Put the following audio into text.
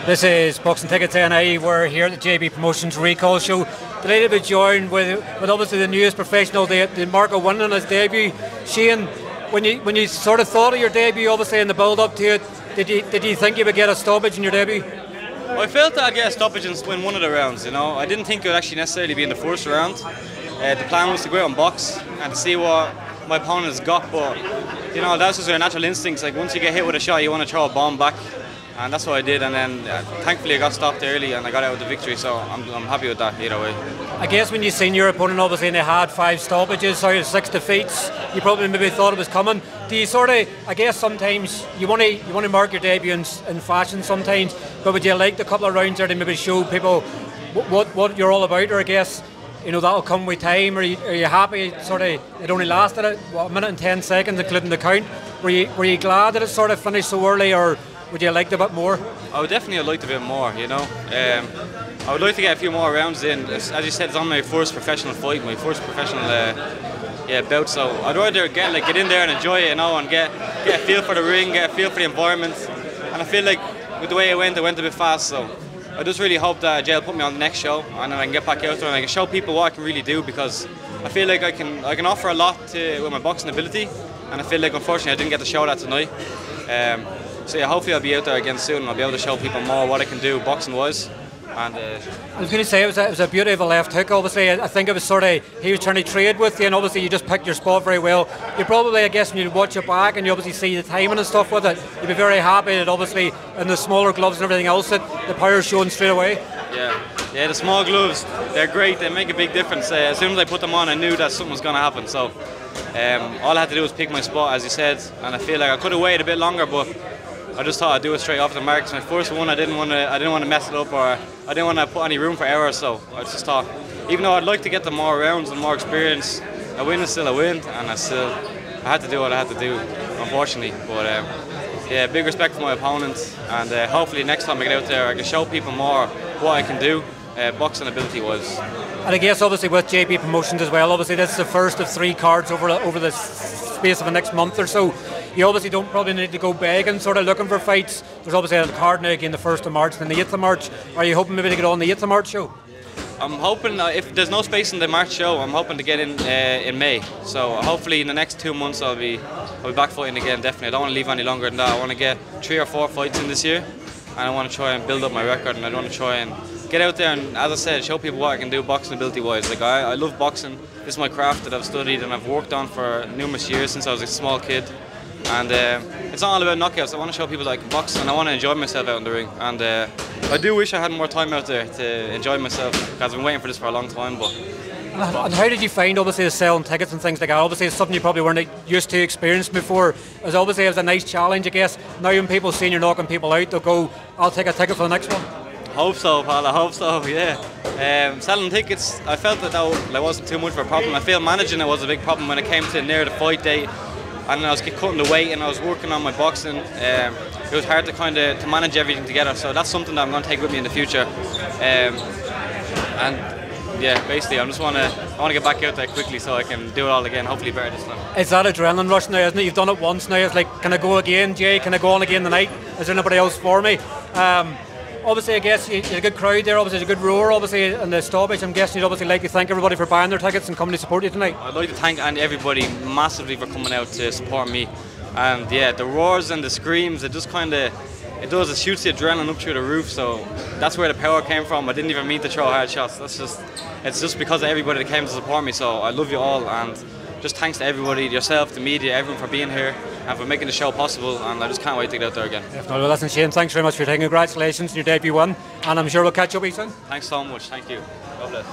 This is Boxing Tickets NI. We're here at the JB Promotions Recall Show. Delighted to be joined with obviously the newest professional, the Marco winning his debut. Shane, when you sort of thought of your debut, obviously in the build-up to it, did you think you would get a stoppage in your debut? Well, I felt that I'd get a stoppage and win one of the rounds. You know, I didn't think it would actually necessarily be in the first round. The plan was to go out and box and to see what my opponent has got, but you know, that's just your natural instincts. Like once you get hit with a shot, you want to throw a bomb back. And that's what I did, and then thankfully I got stopped early and I got out with the victory, so I'm happy with that either way. I guess when you seen your opponent, obviously, and they had 5 stoppages, out of 6 defeats, you probably maybe thought it was coming. Do you sort of, I guess sometimes you want to mark your debut in fashion sometimes, but would you like the couple of rounds there to maybe show people what you're all about, or I guess, you know, that'll come with time? Are you happy sort of it only lasted a minute and 10 seconds including the count? Were you glad that it sort of finished so early, or would you have liked a bit more? I would definitely have liked a bit more, you know. I would like to get a few more rounds in. As you said, it's on my first professional fight, my first professional bout, so I'd rather get in there and enjoy it, you know, and get a feel for the ring, get a feel for the environment. And I feel like with the way it went a bit fast, so I just really hope that Jay will put me on the next show and then I can get back out there and I can show people what I can really do, because I feel like I can offer a lot with my boxing ability, and I feel like unfortunately I didn't get to show that tonight. So yeah, hopefully I'll be out there again soon and I'll be able to show people more what I can do boxing-wise. And I was going to say it was a beauty of a left hook. Obviously, I think it was sort of he was trying to trade with you, and obviously you just picked your spot very well. You probably, I guess, when you watch it back and you obviously see the timing and stuff with it, you'd be very happy that obviously in the smaller gloves and everything else that the power's showing straight away. Yeah, the small gloves, they're great. They make a big difference. As soon as I put them on, I knew that something was going to happen. So all I had to do was pick my spot, as you said, and I feel like I could have waited a bit longer, but I just thought I'd do it straight off the mark. It's my first one. I didn't want to mess it up, or I didn't want to put any room for error. So I just thought, even though I'd like to get the more rounds and more experience, a win is still a win, and I had to do what I had to do, unfortunately. But yeah, big respect for my opponent, and hopefully next time I get out there, I can show people more what I can do, boxing ability wise. And I guess obviously with JB Promotions as well, obviously this is the first of 3 cards over the space of the next month or so. You obviously don't probably need to go begging, sort of looking for fights. There's obviously a card now again the 1st of March and then the 8th of March. Are you hoping maybe to get on the 8th of March show? I'm hoping, if there's no space in the March show, I'm hoping to get in May. So hopefully in the next 2 months I'll be back fighting again, definitely. I don't want to leave any longer than that. I want to get 3 or 4 fights in this year, and I want to try and build up my record, and I want to try and get out there and, as I said, show people what I can do boxing ability wise. Like I love boxing. This is my craft that I've studied and I've worked on for numerous years since I was a small kid. And it's not all about knockouts. I want to show people that I can box, and I want to enjoy myself out in the ring. And I do wish I had more time out there to enjoy myself, because I've been waiting for this for a long time. And how did you find obviously the selling tickets and things like that? Obviously it's something you probably weren't used to experiencing before. It was a nice challenge, I guess. Now when people see you're knocking people out, they'll go, I'll take a ticket for the next one. Hope so, pal. I hope so. Yeah. Selling tickets, I felt that wasn't too much of a problem. I feel managing it was a big problem when it came to near the fight date, and I was cutting the weight and I was working on my boxing. It was hard to manage everything together. So that's something that I'm going to take with me in the future. And yeah, basically, I want to get back out there quickly so I can do it all again. Hopefully better this time. Is that adrenaline rush now, isn't it? You've done it once now. It's like, can I go again, Jay? Can I go on again tonight? Is there anybody else for me? Obviously, I guess you had a good crowd there. Obviously, there's a good roar. Obviously, in the stoppage, I'm guessing you'd obviously like to thank everybody for buying their tickets and coming to support you tonight. I'd like to thank everybody massively for coming out to support me. And yeah, the roars and the screams, it shoots the adrenaline up through the roof. So that's where the power came from. I didn't even mean to throw hard shots. It's just because of everybody that came to support me. So I love you all, and just thanks to everybody, yourself, the media, everyone for being here and for making the show possible, and I just can't wait to get out there again. Well, listen, Shane, thanks very much for your time. Congratulations on your debut win, and I'm sure we'll catch up with you soon. Thanks so much. Thank you. God bless.